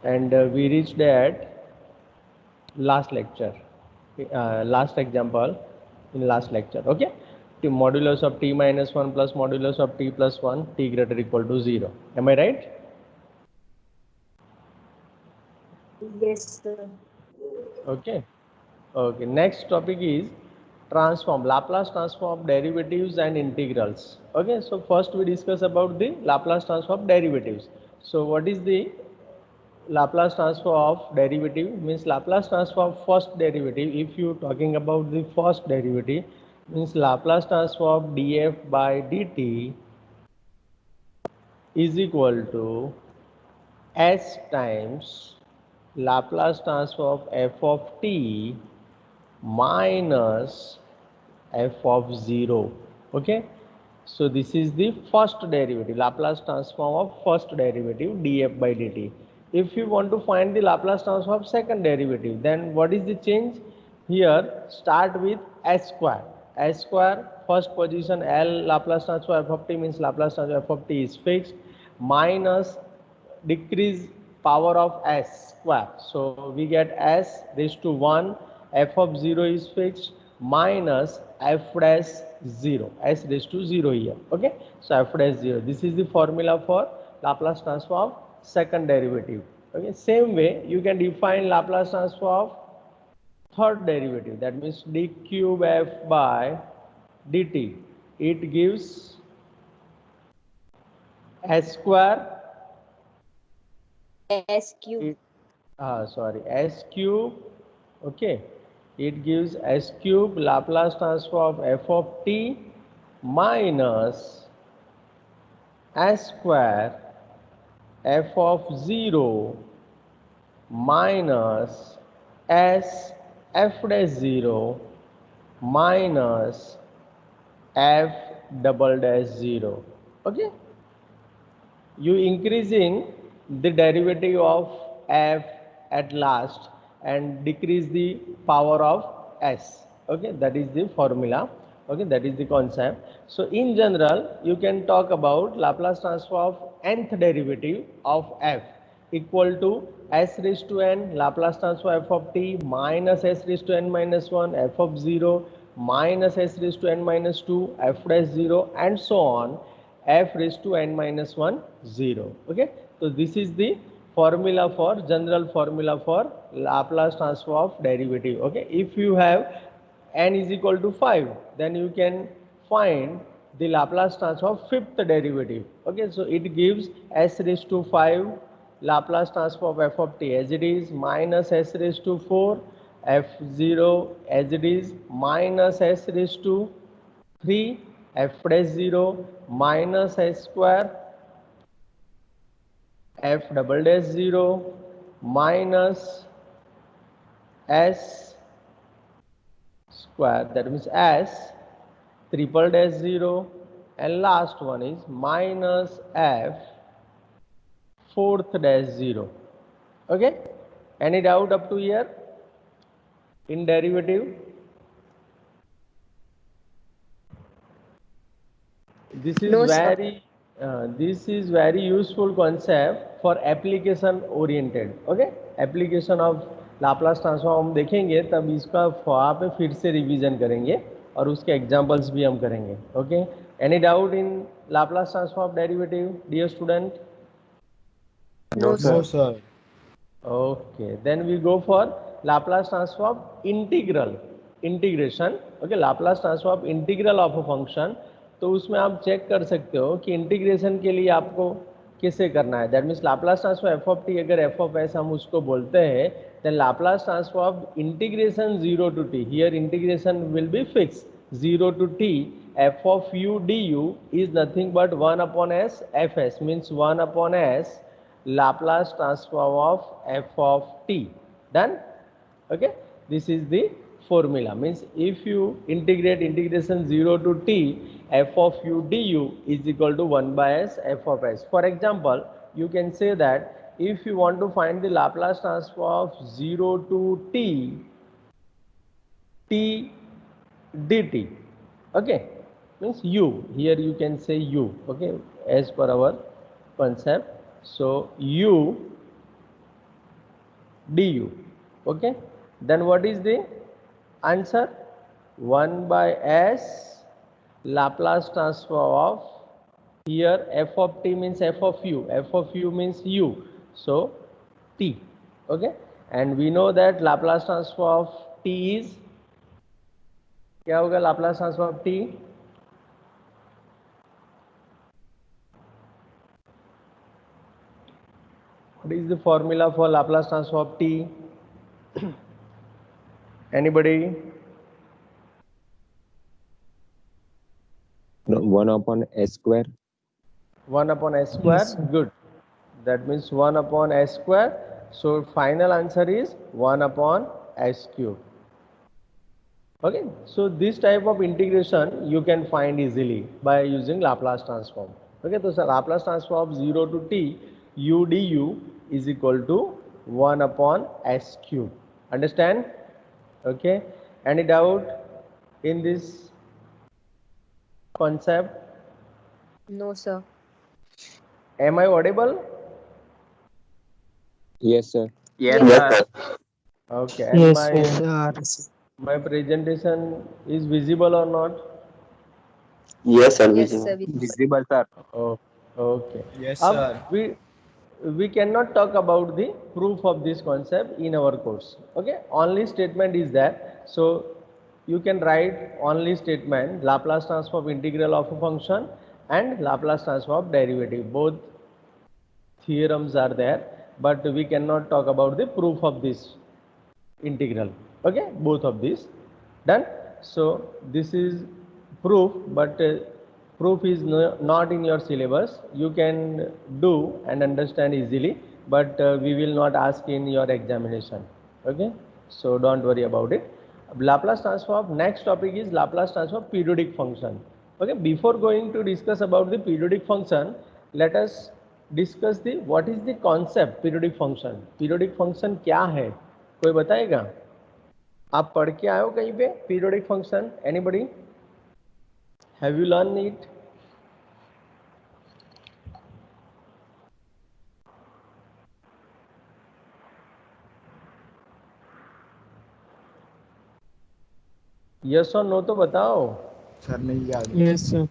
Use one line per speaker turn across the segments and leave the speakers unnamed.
and we reached at last lecture, last example in last lecture. Okay, the modulus of t minus 1 plus modulus of t plus 1, t greater equal to 0. Am I right?
Yes, sir.
Okay. Okay, next topic is transform, Laplace transform of derivatives and integrals. Okay, so first we discuss about the Laplace transform of derivatives. So what is the Laplace transform of derivative? Means Laplace transform of first derivative. If you talking about the first derivative, means Laplace transform of df by dt is equal to s times Laplace transform of f of t minus f of 0. Okay, so this is the first derivative, Laplace transform of first derivative df by dt. If you want to find the Laplace transform of second derivative, then what is the change? Here start with s square. S square, first position, L Laplace transform f of t means Laplace transform f of t is fixed, minus decrease power of s square. So we get s raised to 1, f of 0 is fixed, minus f dash 0, s raised to 0 here. Okay, so f dash 0. This is the formula for Laplace transform of second derivative. Okay, same way you can define Laplace transform of third derivative, that means d cube f by dt. It gives s square,
S cube.
it sorry, s cube. Okay, it gives s cube Laplace transform of f of t minus s square f of 0 minus s f dash 0 minus f double dash 0. Okay, you increasing the derivative of f at last and decrease the power of s. Okay, that is the formula. Okay, that is the concept. So in general you can talk about Laplace transform of nth derivative of f equal to s raised to n Laplace transform f of t minus s raised to n minus 1 f of 0 minus s raised to n minus 2 f dash 0 and so on f raised to n minus 1 0. Okay, so this is the formula for general formula for Laplace transform of derivative. Okay, if you have n is equal to 5, then you can find the Laplace transform of fifth derivative. Okay, so it gives s raised to 5 Laplace transform of f of t as it is minus s raised to 4 f0 as it is minus s raised to 3 f dash 0 minus s square f double dash 0 minus s square, that means s triple dash 0, and last one is minus f fourth dash 0. Okay, any doubt up to here in derivative? This is
No, sir.
very useful concept for application oriented. Okay, application of Laplace transform हम देखेंगे तब इसका वहाँ पे फिर से revision करेंगे और उसके एग्जांपल्स भी हम करेंगे. Okay, any doubt in Laplace transform of derivative, dear student?
No,
No,
sir.
sir.
No, sir.
Okay, then we go for Laplace transform integral, integration. Okay, Laplace transform integral of a function. तो उसमें आप check कर सकते हो कि integration के लिए आपको कैसे करना है. That means Laplace transform f of t, अगर एफ ऑफ एस हम उसको बोलते हैं, then Laplace transform integration 0 to t, here integration will be fix 0 to t f of u du is nothing but 1 upon s f s, means 1 upon s Laplace transform of f of t. Done? Okay, this is the formula. Means if you integrate integration 0 to t f of u du is equal to 1 by s f of s. For example, you can say that if you want to find the Laplace transform of 0 to t t dt, okay, means u, here you can say u. Okay, as per our concept. So u du. Okay, then what is the answer? 1 by s Laplace transform of, here f of t means f of u means u, so t. Okay, and we know that Laplace transform of t is, क्या होगा Laplace transform of t? What is the formula for Laplace transform of t? Anybody?
No, 1 upon s square.
1 upon s square.
Yes, sir.
Good. That means 1 upon s square. So final answer is 1 upon s cube. Okay. So this type of integration you can find easily by using Laplace transform. Okay. So Laplace transform of 0 to t u du is equal to 1 upon s cube. Understand? Okay. Any doubt in this concept?
No, sir.
Am I audible?
Yes, sir.
Yes,
sir.
Okay, and
Yes,
my
sir.
my presentation is visible or not?
Yes, sir.
Yes, sir.
Visible, sir.
Oh, okay.
Yes,
Ab
sir.
we cannot talk about the proof of this concept in our course. Okay, only statement is there. So you can write only statement, Laplace transform of integral of a function and Laplace transform of derivative. Both theorems are there, but we cannot talk about the proof of this integral. Okay, both of these done. So this is proof, but proof is not in your syllabus. You can do and understand easily, but we will not ask in your examination. Okay, so don't worry about it. Laplace transform, next topic is Laplace transform periodic function. Okay, before going to discuss about the periodic function, let us discuss the what is the concept periodic function. Periodic function क्या है, कोई बताएगा? आप पढ़ के आए हो कहीं पे periodic function? Anybody? Have you learn it? Yes or no तो बताओ.
सर नहीं याद है।
Yes, sir.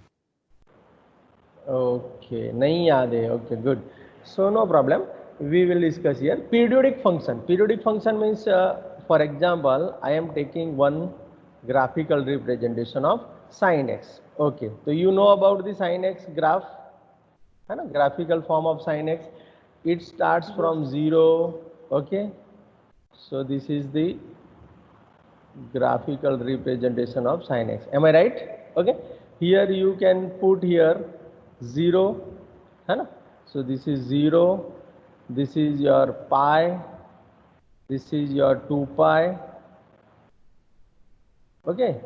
ओके, नहीं याद है. Okay, good. So no problem, we will discuss here periodic function. Periodic function means for example I am taking one graphical representation of sin x. Okay, so you know about the sin x graph, है ना, graphical form of sin x. It starts from 0. Okay, so this is the graphical representation of sin x. Am I right? Okay, here you can put here 0, है ना. So this is 0, this is your pi, this is your 2 pi, okay,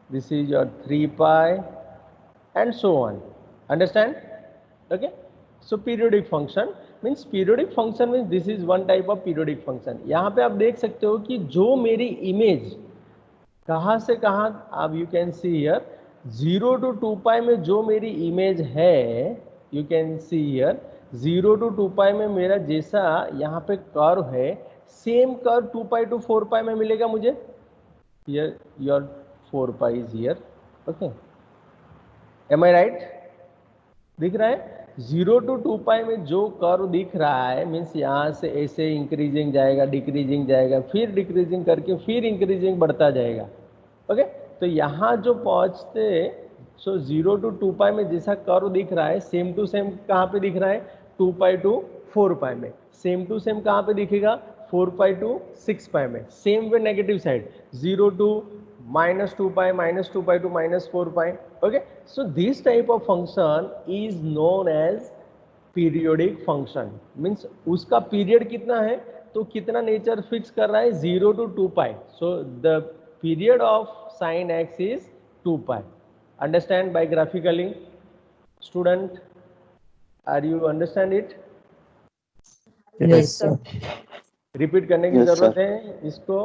this is your 3 pi and so on. Understand? Okay, so periodic function means this is one type of periodic function. यहाँ पे आप देख सकते हो कि जो मेरी image कहाँ से कहाँ, आप you can see here 0 to 2 pi में जो मेरी इमेज है, you can see here 0 to 2 pi में मेरा जैसा यहाँ पे कर्व है, same curve 2 pi to 4 pi में मिलेगा मुझे. Here your 4 pi is here. Okay, am I right? दिख रहा है 0 to 2 pi में जो कर्व दिख रहा है, मीन्स यहाँ से ऐसे इंक्रीजिंग जाएगा, डिक्रीजिंग जाएगा, फिर डिक्रीजिंग करके फिर इंक्रीजिंग बढ़ता जाएगा. ओके, तो यहाँ जो पहुँचते, सो 0 to 2 pi में जैसा कर्व दिख रहा है, सेम टू सेम कहाँ पे दिख रहा है? 2 pi to 4 pi में. सेम टू सेम कहाँ पे दिखेगा? 4 pi to 6 pi में. Same way negative side 0 to -2 pi, -2 pi to -4 pi. Okay, so this type of function is known as periodic function. Means उसका पीरियड कितना है, तो कितना नेचर फिक्स कर रहा है? 0 to 2 pi. So the period of sin x is 2 pi. Understand by graphically? Student, are you understand it?
Yes, sir.
Repeat करने की
Yes,
जरूरत
sir.
है इसको?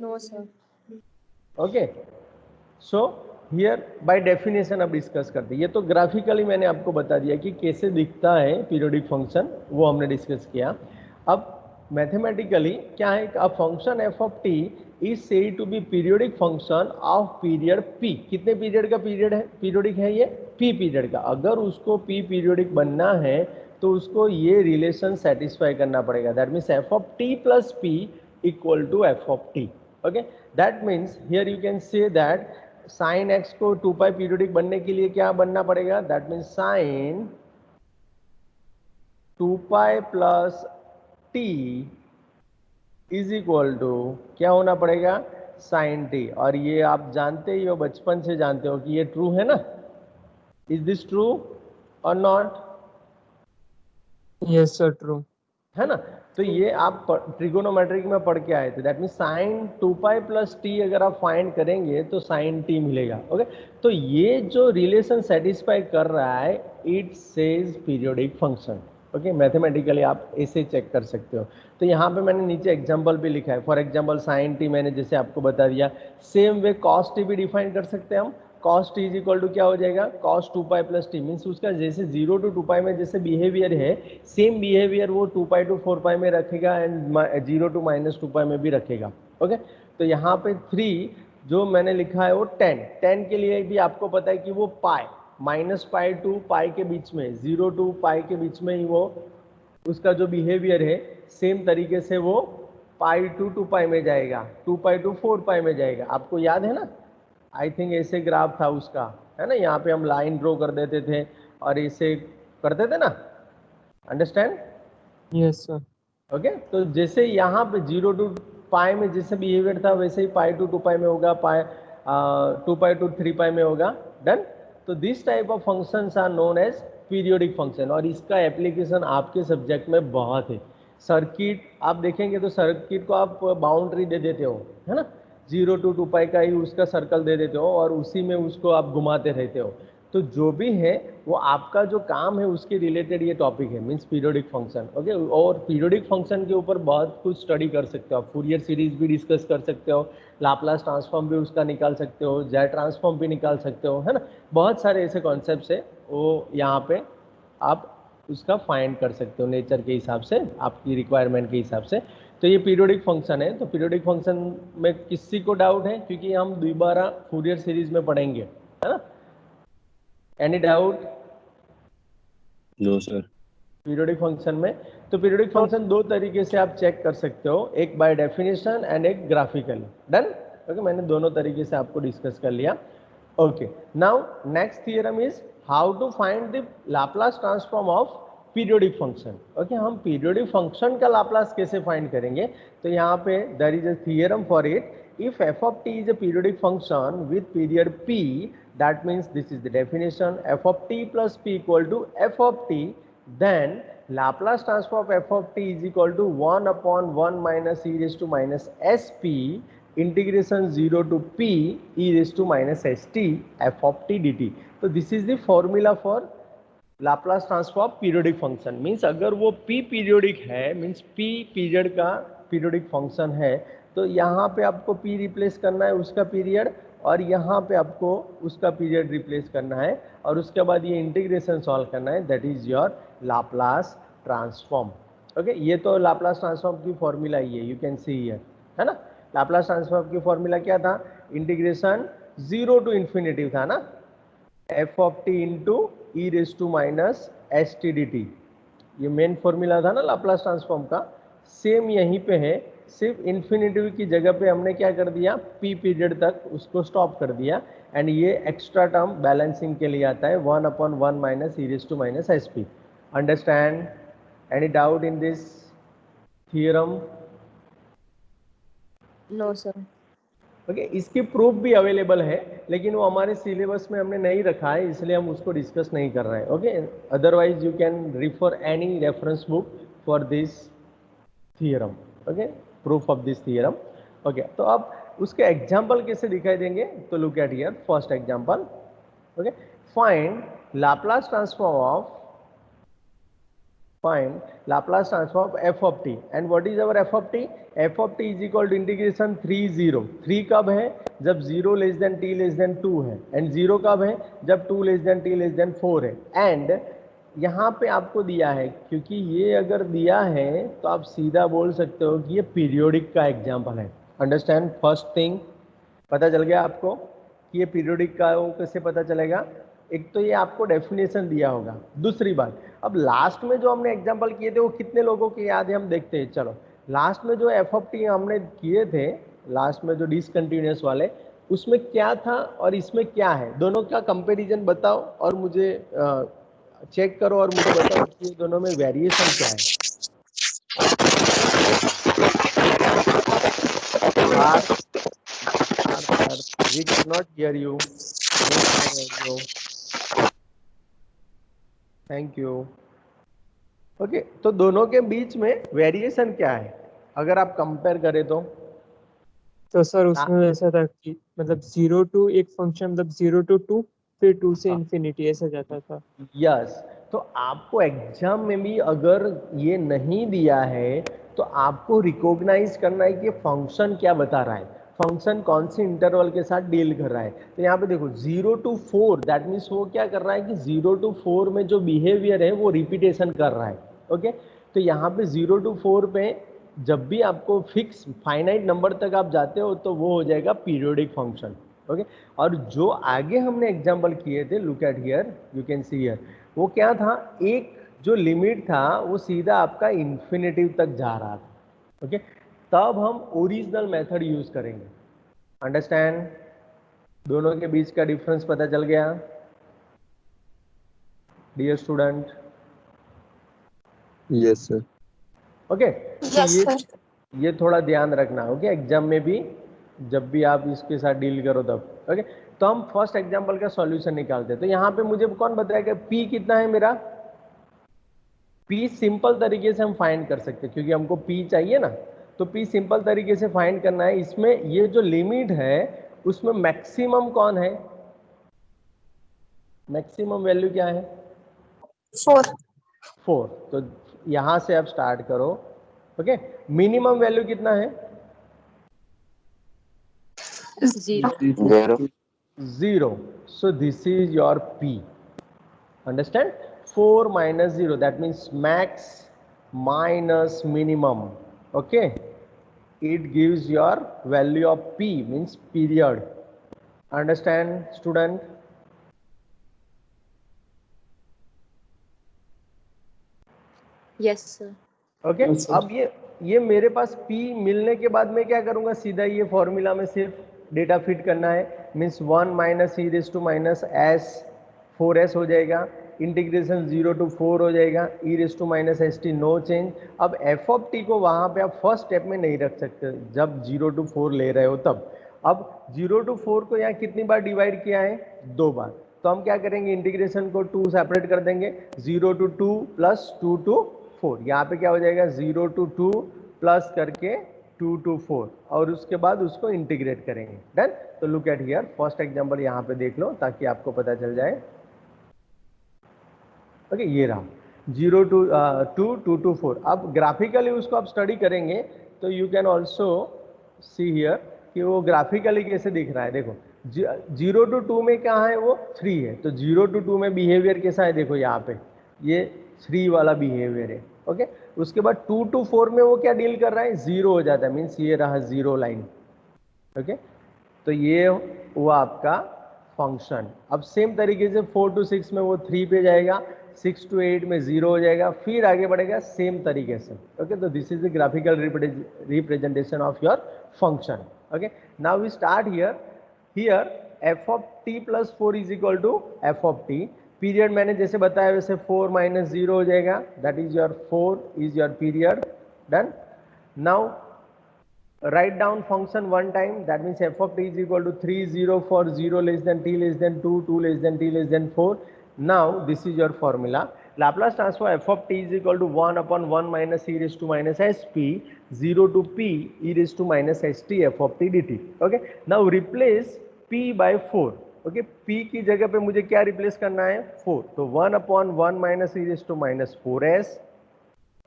No, sir.
Okay, so here by definition अब discuss करते हैं. ये तो ग्राफिकली मैंने आपको बता दिया कि कैसे दिखता है पीरियोडिक फंक्शन, वो हमने डिस्कस किया. अब मैथमेटिकली क्या है, a function f of T is said to be periodic function of period p. कितने पीरियड का पीरियड है, पीरियोडिक है ये, पी पीरियड का। अगर उसको पी पीरियोडिक बनना है तो उसको ये रिलेशन सेटिस्फाई करना पड़ेगा। That means f of t plus p equal to f of t. Okay, that means here you can say that sine x को 2 पाई पीरियोडिक बनने के लिए क्या बनना पड़ेगा, that means sine 2 pi plus t is equal to क्या होना पड़ेगा, साइन टी। और ये आप जानते ही हो, बचपन से जानते हो कि ये ट्रू है ना। इज दिस ट्रू और नॉट,
Yes, sir. True.
है ना। तो ये आप ट्रिगोनोमेट्रिक में पढ़ के आए थे। That mean sine 2 pi plus T अगर आप फाइंड करेंगे तो साइन टी मिलेगा। ओके, तो ये जो रिलेशन सेटिस्फाई कर रहा है it says periodic function. Okay, mathematically आप ऐसे चेक कर सकते हो। तो यहाँ पे मैंने नीचे एग्जांपल भी लिखा है। फॉर एग्जांपल साइन टी मैंने जैसे आपको बता दिया, सेम वे कॉस टी भी डिफाइन कर सकते हैं हम। Cos t is equal to क्या हो जाएगा, cos 2 pi plus t. Means उसका जैसे 0 to 2 पाई में जैसे बिहेवियर है, सेम बिहेवियर वो 2 पाई to 4 पाई में रखेगा एंड 0 to -2 पाई में भी रखेगा। ओके, तो यहाँ पे 3 जो मैंने लिखा है वो 10 के लिए भी आपको पता है कि वो पाई, -पाई टू पाई के बीच में, 0 to पाई के बीच में ही वो उसका जो बिहेवियर है सेम तरीके से वो पाई टू 2 पाई में जाएगा, 2 पाई to 4 पाई में जाएगा। आपको याद है ना, आई थिंक ऐसे ग्राफ था उसका, है ना। यहाँ पे हम लाइन ड्रॉ कर देते थे और ऐसे करते थे ना, अंडरस्टैंड।
Yes, sir.
ओके, तो जैसे यहाँ पे 0 to पाई में जैसे बिहेवियर था वैसे ही पाई टू 2 पाई में होगा, 2 पाई to 3 पाई में होगा। डन। तो this type of functions are known as periodic function, और इसका एप्लीकेशन आपके सब्जेक्ट में बहुत है। सर्किट आप देखेंगे तो सर्किट को आप बाउंड्री दे देते हो, है ना, 0 to 2 पाई का ही उसका सर्कल दे देते हो और उसी में उसको आप घुमाते रहते हो। तो जो भी है वो आपका जो काम है उसके रिलेटेड ये टॉपिक है, मींस पीरियोडिक फंक्शन। ओके, और पीरियोडिक फंक्शन के ऊपर बहुत कुछ स्टडी कर सकते हो आप। फूरियर सीरीज भी डिस्कस कर सकते हो, लाप्लास ट्रांसफॉर्म भी उसका निकाल सकते हो, जेड ट्रांसफॉर्म भी निकाल सकते हो, है ना। बहुत सारे ऐसे कॉन्सेप्ट्स है वो यहाँ पे आप उसका फाइंड कर सकते हो नेचर के हिसाब से, आपकी रिक्वायरमेंट के हिसाब से। तो ये पीरियोडिक फंक्शन है। तो पीरियोडिक फंक्शन में किसी को डाउट है, क्योंकि हम दोबारा फूरियर सीरीज में पढ़ेंगे, है ना। Any doubt?
No sir.
Periodic function में, तो पीरियोडिक फंक्शन दो तरीके से आप चेक कर सकते हो, एक बाय डेफिनेशन एंड एक ग्राफिकली। डन। ओके, मैंने दोनों तरीके से आपको डिस्कस कर लिया। Okay, now next theorem is how to find the Laplace transform of periodic function. Okay, हम पीरियोडिक फंक्शन का लाप्लास कैसे फाइंड करेंगे, तो यहाँ पे there is a theorem for it. if f of t is a periodic function with period p, that means this is the definition, f of t plus p equal to f of t, then Laplace transform of f of t is equal to 1 upon 1 minus e raised to minus sp integration 0 to p e raised to minus st f of t dt. तो this is the formula for Laplace transform periodic function. Means अगर वो p periodic है, means p period का periodic function है, तो यहाँ पे आपको p रिप्लेस करना है उसका पीरियड, और यहाँ पे आपको उसका पीरियड रिप्लेस करना है, और उसके बाद ये इंटीग्रेशन सॉल्व करना है। That is your Laplace transform. Okay, ये तो लाप्लास ट्रांसफॉर्म की फॉर्मूला ही है, यू कैन सी हियर, है ना। लाप्लास ट्रांसफॉर्म की फॉर्मूला क्या था, इंटीग्रेशन 0 to इन्फिनिटी था ना, f of t इंटू ई raise to minus S t d t, ये मेन फॉर्मूला था ना लाप्लास ट्रांसफॉर्म का। सेम यहीं पे है, सिर्फ इन्फिनिटी की जगह पे हमने क्या कर दिया, p पीरियड तक उसको स्टॉप कर दिया, एंड ये एक्स्ट्रा टर्म बैलेंसिंग के लिए आता है 1 upon 1 minus E raise to minus s p. Understand? Any doubt in this theorem?
No sir.
Okay, इसकी प्रूफ भी अवेलेबल है, लेकिन वो हमारे सिलेबस में हमने नहीं रखा है, इसलिए हम उसको डिस्कस नहीं कर रहे हैं। Okay, otherwise you can refer any reference book for this theorem. Okay, proof of this theorem. Okay, तो अब उसके एग्जाम्पल कैसे दिखाई देंगे, तो look at here first example. Okay, find Laplace transform of find Laplace transform of f of t, and what is our f of t? f of t is equal to integration 3 0। 3 कब है, जब 0 less then t less than 2 है, and 0 कब है, जब 2 less than t less than 4 है, and यहाँ पे आपको दिया है, क्योंकि ये अगर दिया है तो आप सीधा बोल सकते हो कि ये पीरियोडिक का एग्जाम्पल है। अंडरस्टैंड? फर्स्ट थिंग पता चल गया आपको कि ये पीरियोडिक का हो, कैसे पता चलेगा? एक तो ये आपको डेफिनेशन दिया होगा। दूसरी बात, अब लास्ट में जो हमने एग्जांपल किए थे वो कितने लोगों के याद है, हम देखते हैं। चलो, लास्ट में जो एफ ऑफ टी हमने किए थे, लास्ट में जो डिसकंटिन्यूअस वाले, उसमें क्या था और इसमें क्या है, दोनों का कंपैरिजन बताओ और मुझे चेक करो और मुझे बताओ कि ये दोनों में वेरिएशन क्या है। We cannot hear you. Thank you. Okay, तो दोनों के बीच में वेरिएशन क्या है अगर आप कंपेयर करें तो
सर उसमें ऐसा था कि मतलब 0 to एक फंक्शन, मतलब 0 to 2, फिर 2 से इन्फिनिटी ऐसा जाता था।
यस, तो आपको एग्जाम में भी अगर ये नहीं दिया है तो आपको रिकॉग्नाइज करना है कि फंक्शन क्या बता रहा है, फंक्शन कौन सी इंटरवल के साथ डील कर रहा है। तो यहाँ पे देखो 0 to 4, दैट मीन्स वो क्या कर रहा है कि 0 to 4 में जो बिहेवियर है वो रिपीटेशन कर रहा है। ओके, तो यहाँ पे 0 to 4 पे जब भी आपको फिक्स फाइनाइट नंबर तक आप जाते हो तो वो हो जाएगा पीरियोडिक फंक्शन। ओके, और जो आगे हमने एग्जांपल किए थे, look at here, you can see here, वो क्या था, एक जो लिमिट था वो सीधा आपका इन्फिनिटिव तक जा रहा था। ओके, तब हम ओरिजिनल मेथड यूज करेंगे। अंडरस्टैंड? दोनों के बीच का डिफरेंस पता चल गया dear student?
Yes sir.
Okay, तो ये थोड़ा ध्यान रखना। ओके, एग्जाम में भी जब भी आप इसके साथ डील करो तब। ओके, तो हम फर्स्ट एग्जांपल का सॉल्यूशन निकालते हैं। तो यहाँ पे मुझे कौन बताएगा पी कितना है मेरा? पी सिंपल तरीके से हम फाइंड कर सकते हैं, क्योंकि हमको पी चाहिए ना, तो पी सिंपल तरीके से फाइंड करना है। इसमें ये जो लिमिट है उसमें मैक्सिमम कौन है? मैक्सिमम वैल्यू क्या है? 4। तो यहां से आप स्टार्ट करो। ओके, मिनिमम वैल्यू कितना है?
0.
0। So this is your P. Understand? 4 minus 0, that means max minus minimum. Okay, it gives your value of P, means period. Understand student?
Yes, sir.
Okay, अब ये मेरे पास P मिलने के बाद मैं क्या करूंगा, सीधा ये फॉर्मूला में सिर्फ डेटा फिट करना है। Means 1 minus E raise to minus S 4s हो जाएगा, इंटीग्रेशन 0 to 4 हो जाएगा, E raise to minus S T no change. अब एफ ऑफ टी को वहां पे आप फर्स्ट स्टेप में नहीं रख सकते जब 0 to 4 ले रहे हो तब। अब 0 to 4 को यहाँ कितनी बार डिवाइड किया है? 2 बार। तो हम क्या करेंगे, इंटीग्रेशन को 2 सेपरेट कर देंगे, 0 to 2 प्लस 2 to 4। यहाँ पे क्या हो जाएगा, 0 to 2 प्लस करके 2 to 4, और उसके बाद उसको इंटीग्रेट करेंगे। डन? तो look at here, first example यहाँ पे देख लो ताकि आपको पता चल जाए। ओके, ये रहा 0 to 2, 2 to 4। अब ग्राफिकली उसको आप स्टडी करेंगे तो you can also see here कि वो ग्राफिकली कैसे दिख रहा है। देखो 0 to 2 में क्या है, वो 3 है, तो 0 to 2 में बिहेवियर कैसा है, देखो यहाँ पे ये 3 वाला बिहेवियर है। ओके, उसके बाद 2 to 4 में वो क्या डील कर रहा है, 0 हो जाता है, मीन्स ये रहा 0 लाइन। ओके, तो ये हुआ आपका फंक्शन। अब सेम तरीके से 4 to 6 में वो 3 पे जाएगा, 6 to 8 में 0 हो जाएगा, फिर आगे बढ़ेगा सेम तरीके से। ओके, तो this is the graphical representation of your function. Okay, now we start here f of t plus 4 is equal to f of t. Period मैंने जैसे बताया वैसे 4 माइनस 0 हो जाएगा, that is your 4 is your period. Done? Now write down function one time, that means f of t is equal to 3 0 for 0 less than t less than 2, 2 less than t less than 4. Now this is your formula. Laplace transform f of t is equal to 1 upon 1 minus e raised to minus sp 0 to p e raised to minus st f of t dt. Okay, now replace p by 4. Okay, p की जगह पे मुझे क्या replace करना है, 4, तो 1 upon 1 minus e raised to minus 4s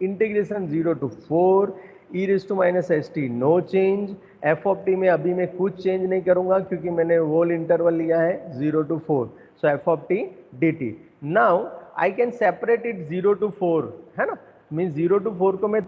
integration 0 to 4 e raise to minus S T no change. F of t में अभी मैं कुछ चेंज नहीं करूंगा क्योंकि मैंने वोल इंटरवल लिया है 0 to 4, so F of T d T. Now I can separate it 0 to 4, है ना, मीन 0 to 4 को मैं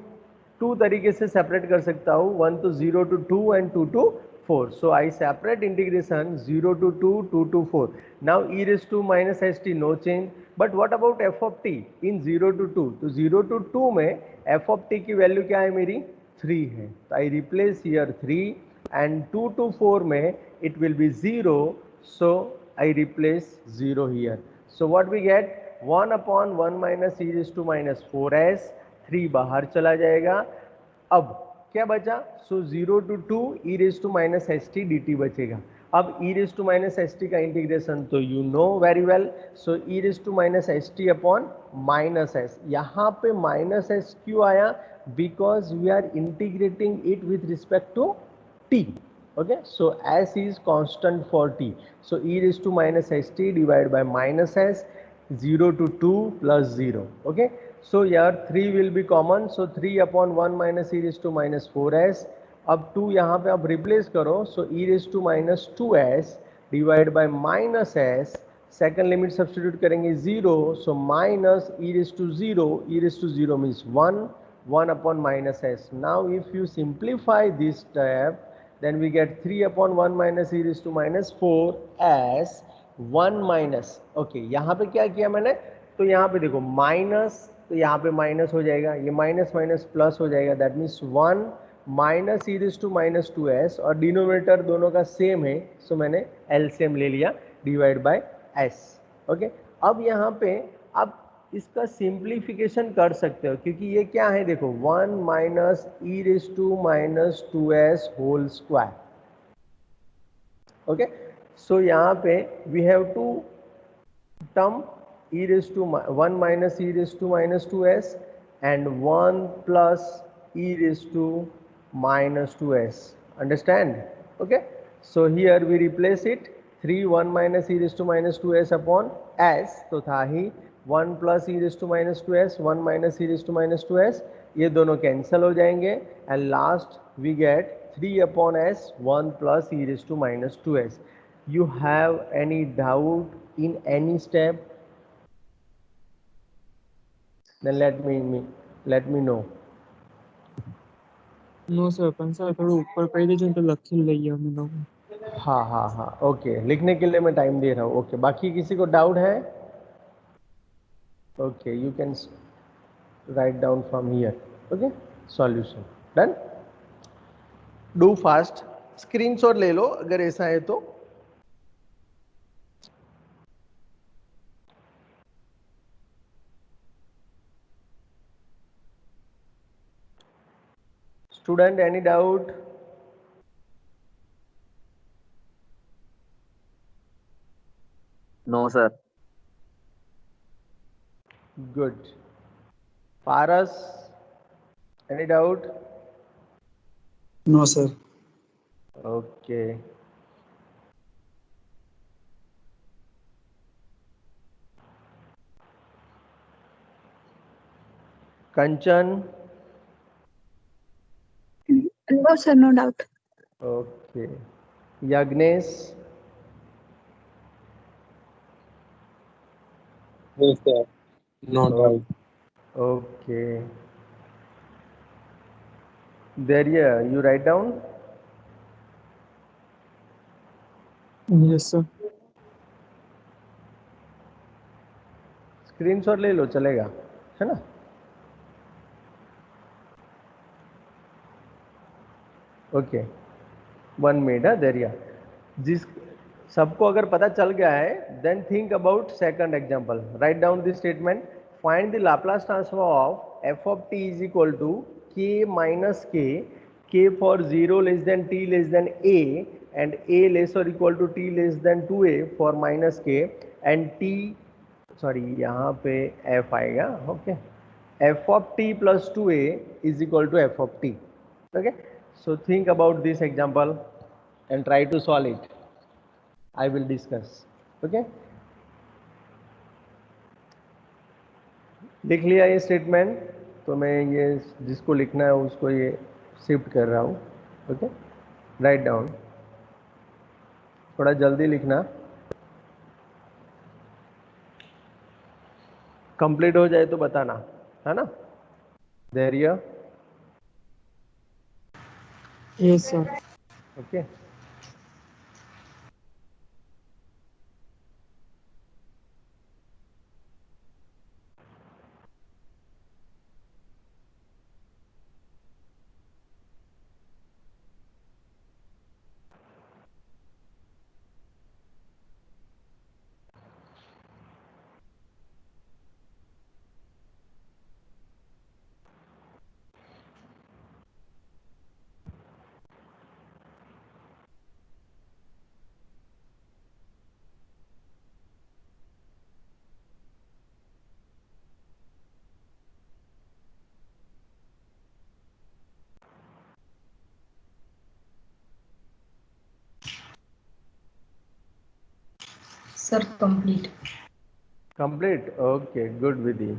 2 तरीके से सेपरेट कर सकता हूँ, 1 to 0 to 2 and 2 to 4. So I separate integration 0 to 2, 2 to 4. Now e raised to minus st no change. But what about f of t in 0 to 2? तो 0 to 2 में f of t की value क्या है मेरी 3 है, तो I replace here 3 and 2 to 4 में it will be 0, so I replace 0 here. So what we get 1 upon 1 minus e raised to minus 4s, 3 बाहर चला जाएगा. अब क्या बचा, सो 0 to 2 e raised to minus st dt बचेगा. अब e raised to minus st का इंटीग्रेशन तो you know very well, so e raised to minus st upon minus s. यहाँ पे माइनस s क्यों आया, because we are integrating it with respect to t. Okay, so s is constant for t, so e raised to minus st divided by minus s, 0 to 2 plus 0. Okay, so here 3 will be common, so 3 upon 1 minus e raised to minus 4s. अब 2 यहाँ पे आप replace करो, so e raised to minus 2s divided by minus s, second limit substitute करेंगे 0, so minus e raised to 0, e raised to 0 means 1, 1 upon minus s. Now if you simplify this step, then we get 3 upon 1 minus e raised to minus 4 as 1 minus. Okay, यहाँ पे क्या किया मैंने, तो यहाँ पे देखो माइनस, तो यहाँ पे माइनस हो जाएगा, ये माइनस माइनस प्लस हो जाएगा, that means 1 minus E raise to minus 2s, और डिनोमिनेटर दोनों का सेम है, सो मैंने एलसीएम ले लिया डिवाइड बाय s. ओके, अब यहाँ पे आप इसका सिंप्लीफिकेशन कर सकते हो, क्योंकि ये क्या है देखो 1 minus E raise to minus 2s whole square. Okay, so यहाँ पे we have two term e raised to 1 minus e raised to minus 2s and 1 plus e raised to minus 2s. Understand? Okay, so here we replace it 3 1 minus e raised to minus 2s upon s, तो था ही 1 plus e raised to minus 2s, 1 minus e raised to minus 2s, ये दोनों cancel हो जाएंगे and last we get 3 upon s 1 plus e raised to minus 2s. You have any doubt in any step? Then let me know.
No sir, पण sir थोड़ा ऊपर पहले जो तो लखी लई हम लोग.
हाँ, ओके, लिखने के लिए मैं टाइम दे रहा हूँ. ओके, बाकी किसी को डाउट है? Okay, you can write down from here. Okay, solution done. Do fast, screenshot ले लो अगर ऐसा है तो. Student, any doubt?
No, sir.
Good. Paras, any doubt?
No, sir.
Okay. Kanchan?
No, sir, no doubt.
Okay. Yagnesh?
Yes, sir. No doubt.
Okay. Darya, you write down?
Yes sir.
Screenshot ले लो, चलेगा, है ना? Okay, 1 minute है दरिया. जिस सबको अगर पता चल गया है, then think about second example. Write down this statement. Find the Laplace transform of F of T is equal to K minus K for 0 less than T less than A and A less और equal to T less than 2a for minus K and T, sorry यहाँ पे f आएगा. Okay, f of t plus 2a is equal to f of t. Okay, so think about this example and try to solve it. I will discuss. Okay, लिख लिया ये statement, तो मैं ये जिसको लिखना है उसको ये शिफ्ट कर रहा हूँ. ओके, राइट डाउन, थोड़ा जल्दी लिखना. कंप्लीट हो जाए तो बताना, है ना? धैर्य,
Yes, sir.
Okay.
Sir, complete.
Complete. Okay, good, Vidhi.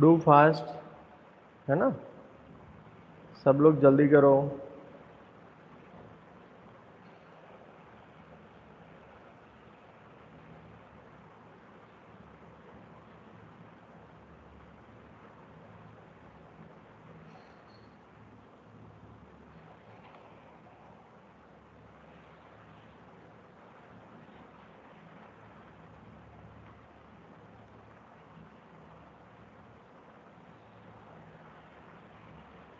Do fast, है ना? सब लोग जल्दी करो.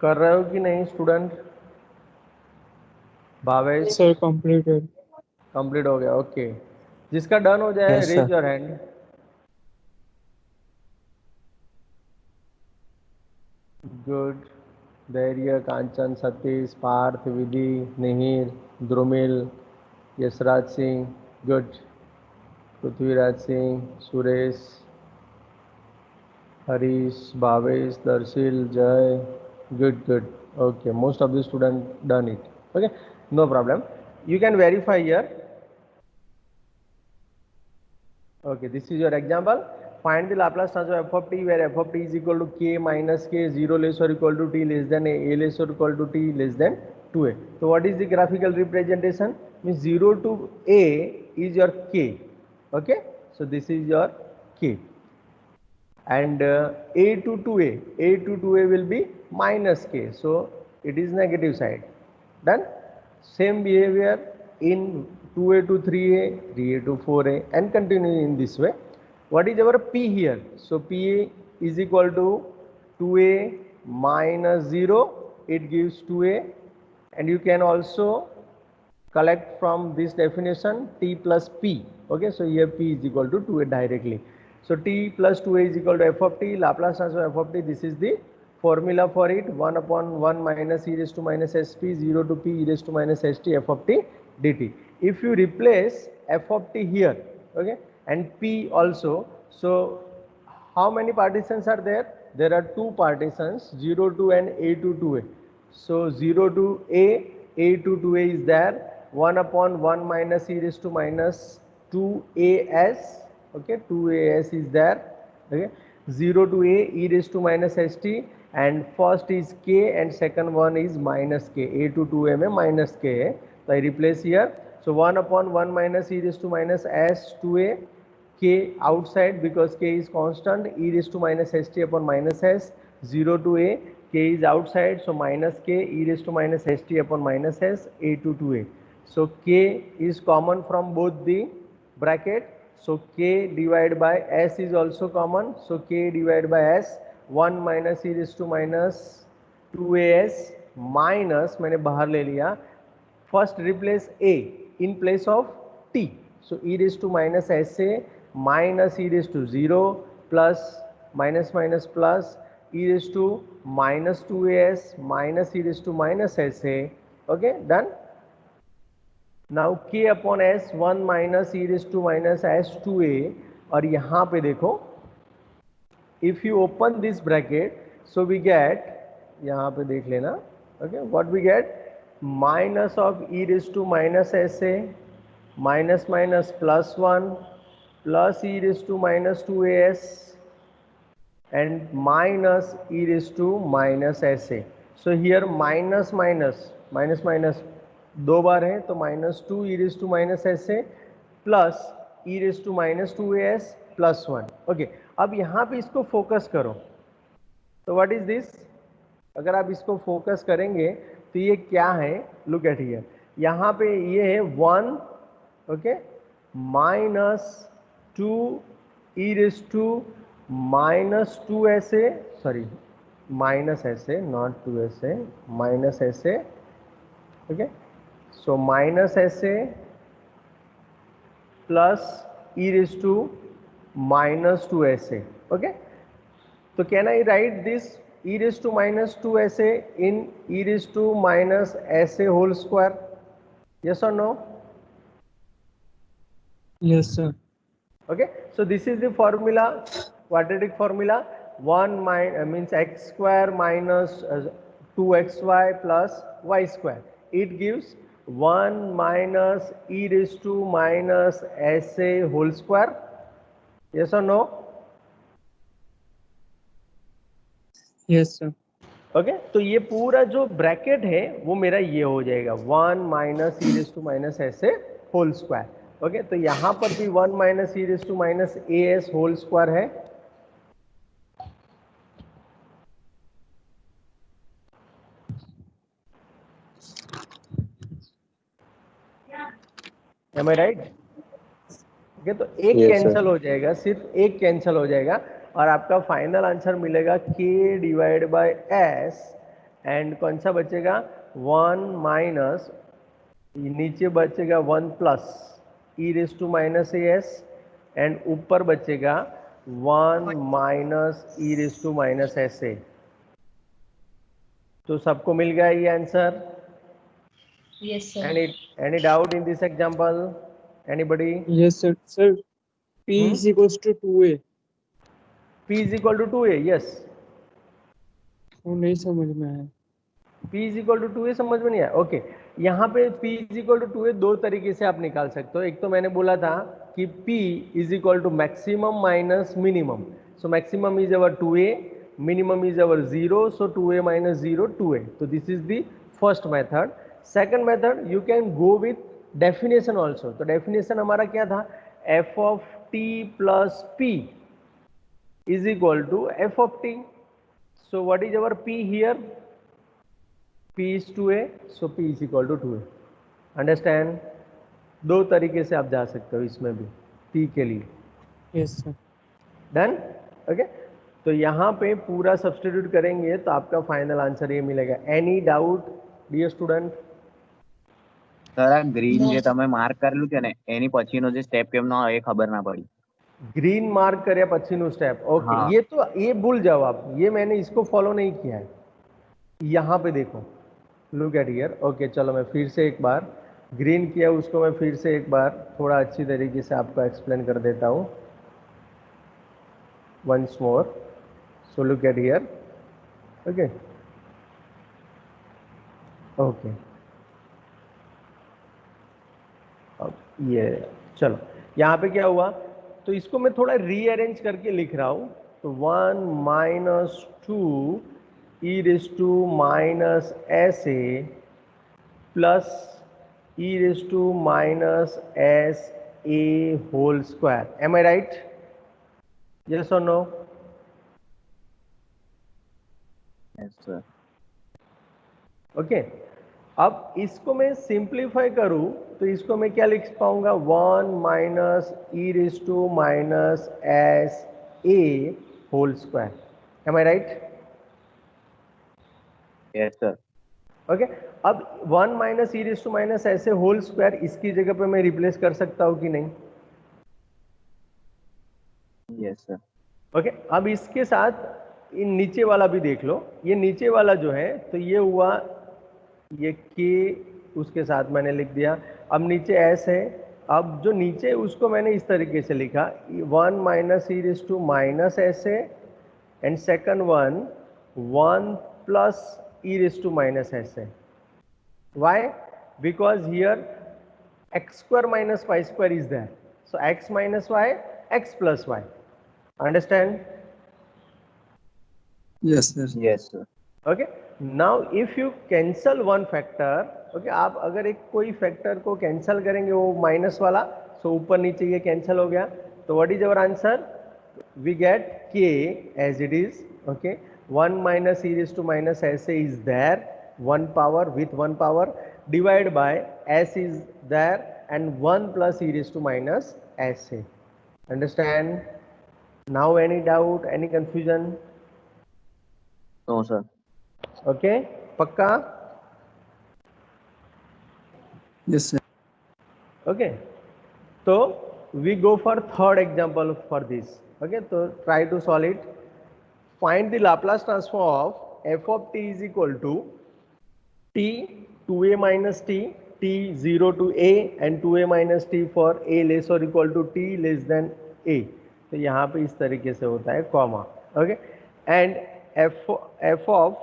कर रहे हो कि नहीं student? Bhavesh,
Sir, completed.
Complete हो गया. ओके, जिसका डन हो जाए
Yes,
raise
sir.
Your hand. Good. Dhairya, Kanchan, Satish, Parth, Vidhi, Nihir, Drumil, Yashraj Singh, good. Prithviraj Singh, Suresh, Harish, Bhavesh, Darshil, Jay, good, good. Okay, most of the students done it. Okay, no problem. You can verify here. Okay, this is your example. Find the Laplace transform f of t where f of t is equal to k minus k, 0 less or equal to t less than a less or equal to t less than 2a. So what is the graphical representation? Means 0 to a is your k. Okay, so this is your k. And a to 2a will be minus k, so it is negative side. Done. Same behavior in 2a to 3a, 3a to 4a, and continue in this way. What is our p here? So p is equal to 2a minus 0, it gives 2a, and you can also collect from this definition t plus p. Okay, so here p is equal to 2a directly. So t plus 2a is equal to f of t, Laplace transform f of t. This is the formula for it. 1 upon 1 minus e raised to minus st, 0 to p e raised to minus st f of t dt. If you replace f of t here, okay, and p also, so how many partitions are there? There are two partitions, 0 to and a to 2a. So 0 to a to 2a is there. 1 upon 1 minus e raised to minus 2as. Okay, 2as is there. Okay, 0 to a e raised to minus st, and first is k and second one is minus k. A to 2a में minus k है, so I replace here. So 1 upon 1 minus e raised to minus s 2a, k outside because k is constant, e raised to minus st upon minus s, 0 to a, k is outside, so minus k, e raised to minus st upon minus s, a to 2a. So k is common from both the bracket, so k divided by s is also common, so k divided by s, 1 minus e raised to minus 2as minus, मैंने बाहर ले लिया, first replace a in place of t, so e raised to minus sa minus e raised to 0 plus minus minus plus e raised to minus 2as minus e raised to minus sa. Okay, done. Now k upon s 1 minus E raise to minus s 2a, और यहाँ पे देखो if you open this bracket so we get, यहाँ पे देख लेना, okay, what we get, minus of e raise to minus S a minus minus plus 1 plus E raise to minus 2as and minus e raised to minus sa. So here minus minus minus minus दो बार है तो minus 2 e raised to minus sa plus e raised to minus 2as plus 1. Okay, अब यहाँ पे इसको focus करो तो what is this, अगर आप इसको फोकस करेंगे तो ये क्या है, लुक एट हियर, यहाँ पे ये है 1, okay, minus 2 e raised to minus 2sa, sorry, minus sa, not 2sa, minus sa, okay, so minus sa plus e raised to minus 2sa, okay, so can I write this e raised to minus 2sa in e raised to minus sa whole square, yes or no?
Yes, sir.
Okay, so this is the formula, quadratic formula, 1 means x square minus 2xy plus y square, it gives 1 minus e raised to minus sa whole square, yes or no?
Yes, sir.
Okay, तो ये पूरा जो bracket है वो मेरा ये हो जाएगा 1 minus E raise to minus S a whole square, okay, तो यहाँ पर भी 1 minus E raise to minus a s whole square है, एम आई राइट? ओके, तो एक
Yes, sir.
कैंसिल हो जाएगा, सिर्फ एक कैंसिल हो जाएगा और आपका फाइनल आंसर मिलेगा k divide by s, and कौन सा बचेगा, 1 माइनस, नीचे बचेगा 1 plus E raise to minus a s, and ऊपर बचेगा 1 minus E raise to minus S a. तो सबको मिल गया ये answer?
Yes, sir.
Any doubt in this example? Anybody?
Yes, sir. Sir, P
Hmm?
is equals to 2a.
P is equal to 2a, yes.
वो नहीं समझ में आया.
P is equal to 2a समझ में नहीं आया? ओके, यहाँ पे P is equal to 2a दो तरीके से आप निकाल सकते हो. एक तो मैंने बोला था कि P is equal to maximum minus minimum. So maximum is our 2a, minimum is our 0, so 2a minus 0 2a. So this is the first method. Second method, you can go with definition also. तो definition हमारा क्या था, f of t plus p is equal to f of t. So what is our p here? P is 2a, so p is equal to 2a. Understand? दो तरीके से आप जा सकते हो इसमें भी p के लिए.
Yes, sir.
डन? ओके, तो यहाँ पे पूरा सब्स्टिट्यूट करेंगे तो आपका फाइनल आंसर ये मिलेगा. Any doubt dear student?
Sir આ ગ્રીન જે તમે માર્ક કરેલું છે ને એની પછીનો જે સ્ટેપ કેમ ન હોય એ ખબર ના પડી.
ग्रीन मार्क करे पछीनु स्टेप, ओके,
हाँ.
ये भूल जाओ आप, ये मैंने इसको फॉलो नहीं किया है. यहाँ पे देखो, लुक एट हियर, ओके, चलो मैं फिर से एक बार ग्रीन किया उसको मैं फिर से एक बार थोड़ा अच्छी तरीके से आपको एक्सप्लेन कर देता हूँ. Once more, so look at here, okay okay, अब ये चलो यहाँ पे क्या हुआ, तो इसको मैं थोड़ा रीअरेंज करके लिख रहा हूँ. तो 1 minus 2 e raise to minus S a plus E raise to minus S a whole square. Am I right? Yes or no?
Yes, sir.
Okay, अब इसको मैं सिंप्लीफाई करूं तो इसको मैं क्या लिख पाऊंगा, 1 minus E raise to minus S a whole square. Am I right?
Yes, sir.
Okay, अब 1 minus E raise to minus S a whole square इसकी जगह पे मैं रिप्लेस कर सकता हूं कि नहीं?
Yes, sir.
ओके, अब इसके साथ इन नीचे वाला भी देख लो. ये नीचे वाला जो है तो ये हुआ ये के, उसके साथ मैंने लिख दिया. अब नीचे s है, अब जो नीचे उसको मैंने इस तरीके से लिखा 1 minus E raise to minus S है, and second one 1 plus E raise to minus S है. Why? Because here x square minus y square is there. So x minus y, x plus y. Understand?
Yes, sir.
Yes sir.
Okay. Now if you cancel one factor, okay, आप अगर एक कोई factor को cancel करेंगे वो minus वाला, सो ऊपर नीचे ये कैंसिल हो गया, तो what is our answer? We get k as it is. Okay, 1 minus e raised to minus s is there, 1 power with 1 power, divided by s is there, and 1 plus e raised to minus s. Understand? Now any doubt, any confusion?
No sir.
Okay, पक्का?
Yes, sir.
Okay, so we go for third example for this. Okay, so try to solve it. Find the Laplace transform of f of t is equal to t 2a minus t, t 0 to a, and 2a minus t for a less or equal to t less than a. तो यहाँ पे इस तरीके से होता है comma. Okay, and f of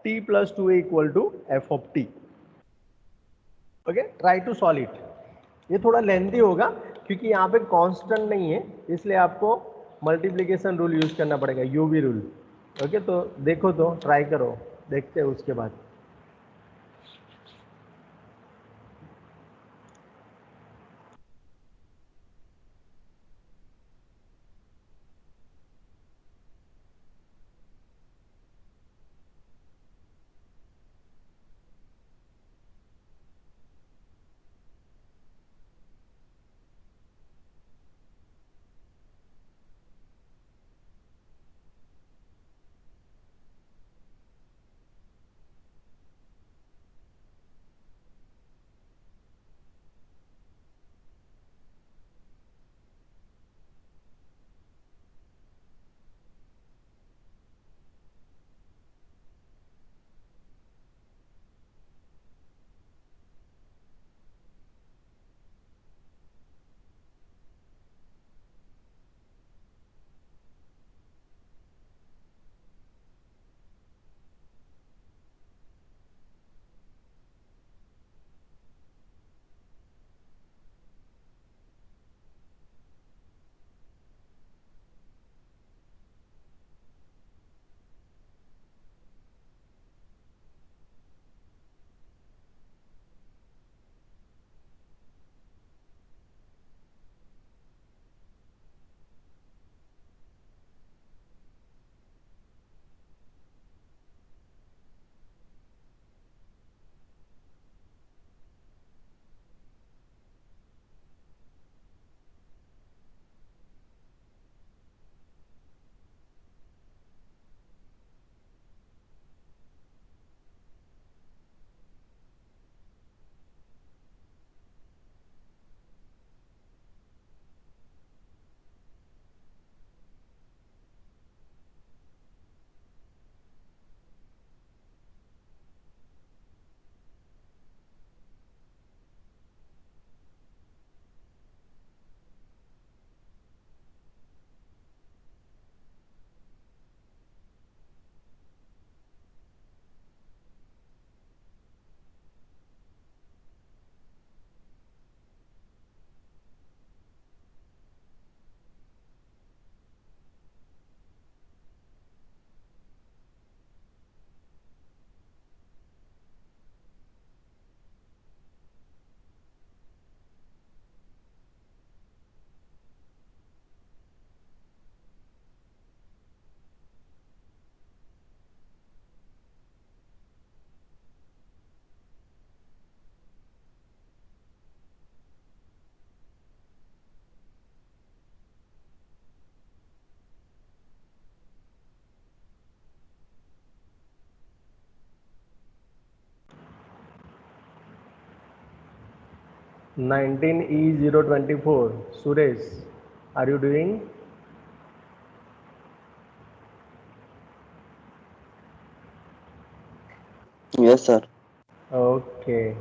t plus 2a equal to f of t. Okay, try to solve it. ये थोड़ा लेंथी होगा क्योंकि यहाँ पे कांस्टेंट नहीं है, इसलिए आपको मल्टीप्लिकेशन रूल यूज करना पड़ेगा, यूवी रूल. ओके, तो देखो, तो ट्राई करो, देखते हैं उसके बाद. Nineteen e 024. Suresh, are you doing?
Yes, sir.
Okay.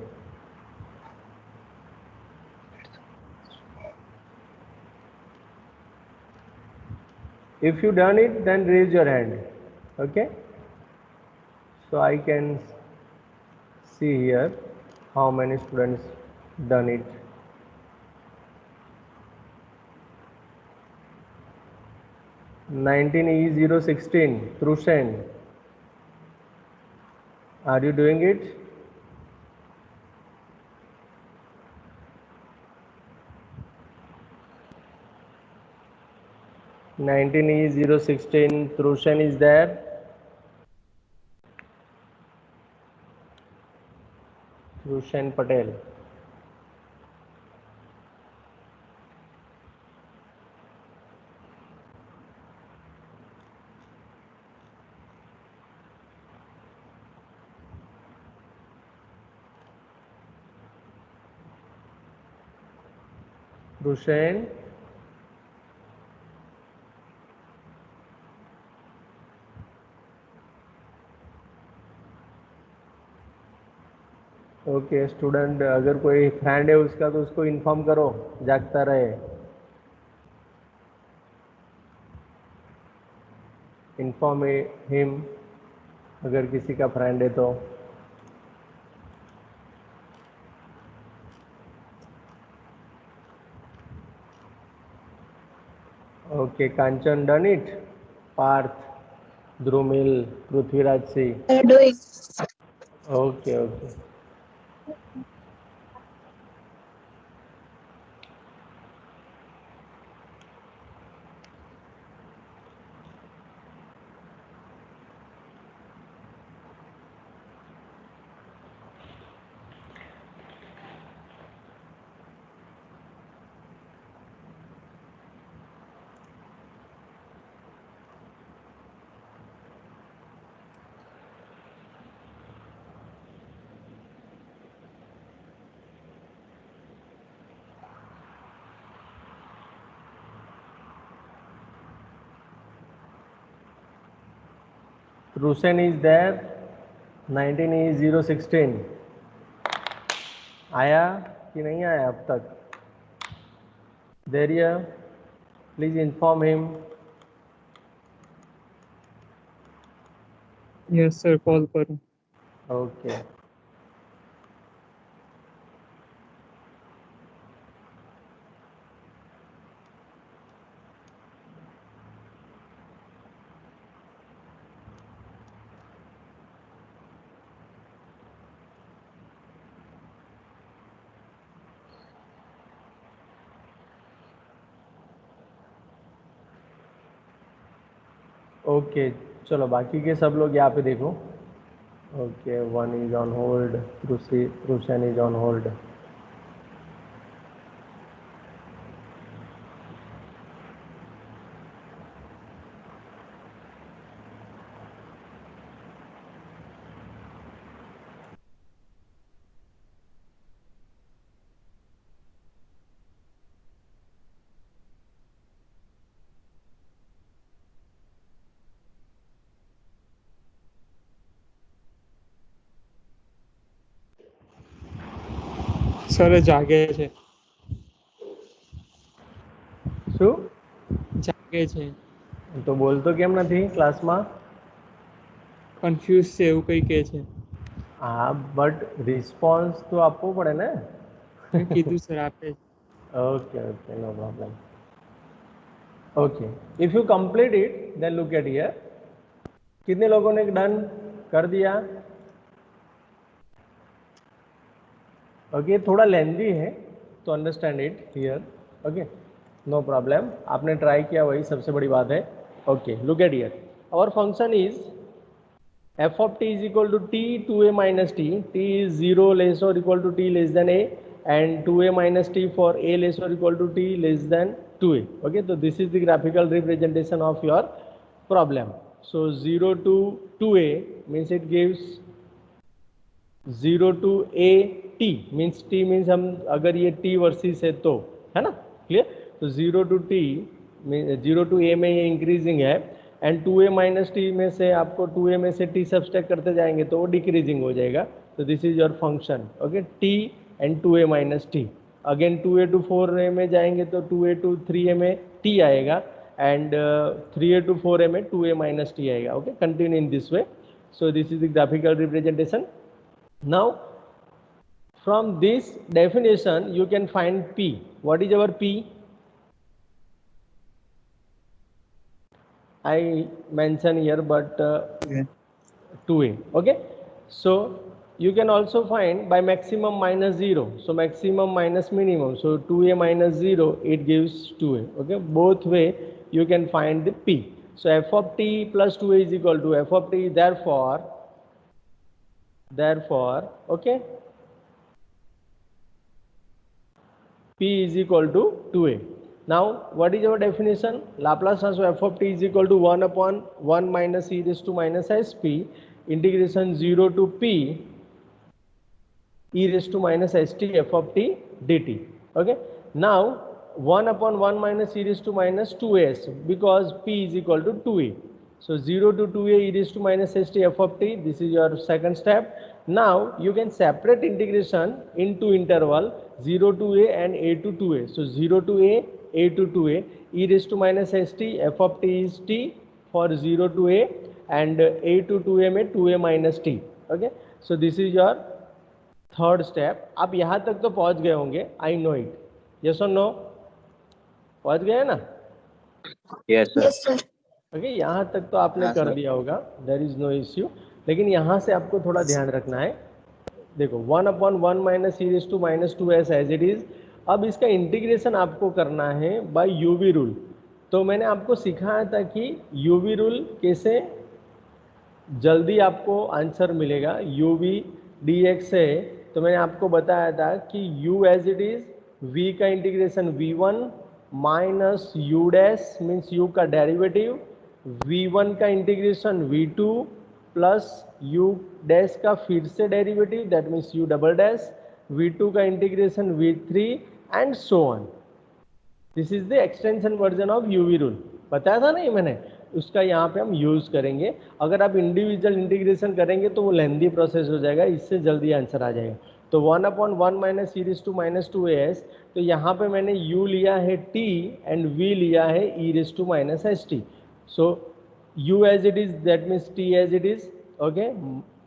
If you done it, then raise your hand. Okay, so I can see here how many students done it. 19E016, Trushen, are you doing it? (19E016) Trushen is there. Trushen Patel. Trushen. Okay student, अगर कोई friend है उसका तो उसको inform करो, जागता रहे। Inform him, अगर किसी का फ्रेंड है तो। Okay, Kanchan done it, Parth, Dhrumil, Prithviraj Singh.
Doing.
Okay okay, Rusen is there. 19E016 आया कि नहीं आया अब तक? Dhairya, please inform him.
Yes sir, call करो।
ओके, ओके चलो बाकी के सब लोग यहाँ पे देखो। Okay, one is on hold, Rushan is on hold.
Sir જાગે છે,
શું?
જાગે છે,
તો બોલતો કેમ નથી ક્લાસમાં?
કન્ફ્યુઝ છે એવું કઈ કહે છે।
હા, બટ રિસ્પોન્સ તો આપવો પડે ને।
મેં કીધું સર આપે।
Okay okay, no problem. Okay, if you complete it then look at here. कितने लोगों ने डन कर दिया? ओके, थोड़ा लेंदी है तो understand it here. Okay, no problem, आपने ट्राई किया वही सबसे बड़ी बात है। Okay, look at here, our function is f of t is equal to t 2a minus t, t is 0 less or equal to t less than a, and 2a minus t for a less or equal to t less than 2a. Okay, so this is the graphical representation of your problem. So 0 to 2a means it gives 0 to a t, means t means हम अगर ये t versus है तो, है ना, clear. तो 0 to t, 0 to a में ये इंक्रीजिंग है, एंड 2a माइनस टी में से आपको 2a में से t सब्सट्रैक्ट करते जाएंगे तो वो डिक्रीजिंग हो जाएगा। तो this is your function. Okay, t and 2a minus T. Again 2a to 4a में जाएंगे तो 2a to 3a में t आएगा, and 3a to 4a में 2a minus t आएगा. Okay, continue in this way. So this is the graphical representation. Now from this definition you can find p. What is our p? I mention here, but 2a. Okay, so you can also find by maximum minus 0. So maximum minus minimum. So 2a minus 0, it gives 2a. Okay, both way you can find the p. So f of t plus 2a is equal to f of t. Therefore, okay, p is equal to 2a. Now what is our definition? Laplace transform f of t is equal to 1 upon 1 minus e raised to minus sp integration 0 to p e raised to minus st f of t dt. Okay, now 1 upon 1 minus e raised to minus 2s, because p is equal to 2a. So 0 to 2a e raised to minus st f of t. This is your second step. Now you can separate integration into interval 0 to a and a to 2a. So 0 to a to 2a, e raised to minus st f of t is t for 0 to a, and a to 2a में 2a minus t. Okay, so this is your third step. आप यहाँ तक तो पहुँच गए होंगे, I know it. Yes or no? पहुँच गए ना?
Yes sir.
Yes, sir.
Okay, यहाँ तक तो आपने कर दिया होगा, देयर इज नो इश्यू. लेकिन यहाँ से आपको थोड़ा ध्यान रखना है. देखो 1 upon 1 minus e raised to minus 2s as it is. अब इसका इंटीग्रेशन आपको करना है बाय यूवी रूल. तो मैंने आपको सिखाया था कि यूवी रूल कैसे जल्दी आपको आंसर मिलेगा. यूवी dx है, तो मैंने आपको बताया था कि u as it is, v का integration v1 minus u dash means u का डेरिवेटिव, v1 का integration v2 plus u dash का फिर से derivative that means u double dash, v2 का integration v3 and so on. This is the extension version of UV rule. बताया था नहीं मैंने, उसका यहाँ पे हम यूज़ करेंगे. अगर आप इंडिविजुअल इंटीग्रेशन करेंगे तो वो लेंदी प्रोसेस हो जाएगा, इससे जल्दी आंसर आ जाएगा. तो 1 upon 1 minus E raise to minus 2as, तो यहाँ पे मैंने u लिया है t एंड v लिया है e raise to minus st. So u as it is that means t as it is. Okay,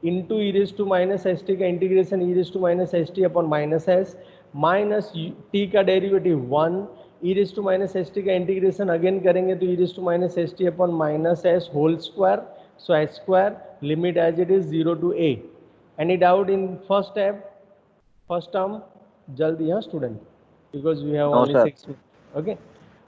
into e raise to minus st का integration e raise to minus st upon minus s, minus t का derivative 1, e raise to minus st का integration again करेंगे तो e raise to minus st upon minus s whole square. So s square, limit as it is 0 to a. Any doubt in first step, first term? जल्दी हाँ student, because we have only 6 minute. Okay,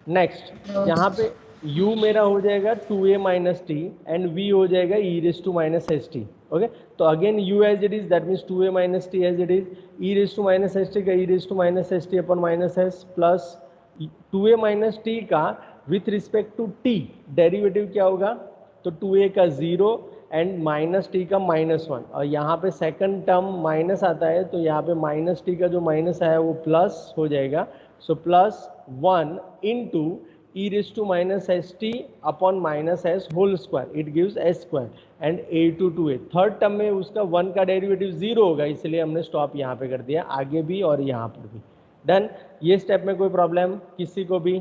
next यहाँ पे u मेरा हो जाएगा 2a minus T and v हो जाएगा e raise to minus st. Okay, तो again u as it is that means 2a minus T as it is, e raise to minus st का e raise to minus st upon minus s plus 2a minus T का with respect to t derivative क्या होगा? तो 2a का 0 and minus T का minus 1, और यहाँ पे सेकंड टर्म माइनस आता है तो यहाँ पे माइनस टी का जो माइनस आया वो प्लस हो जाएगा. So plus 1 into e raise to minus S T upon minus S whole square, it gives S square and a to 2a. Third term में उसका 1 का डेरिवेटिव 0 होगा, इसलिए हमने स्टॉप यहाँ पे कर दिया, आगे भी और यहाँ पर भी. डन. ये स्टेप में कोई प्रॉब्लम किसी को भी?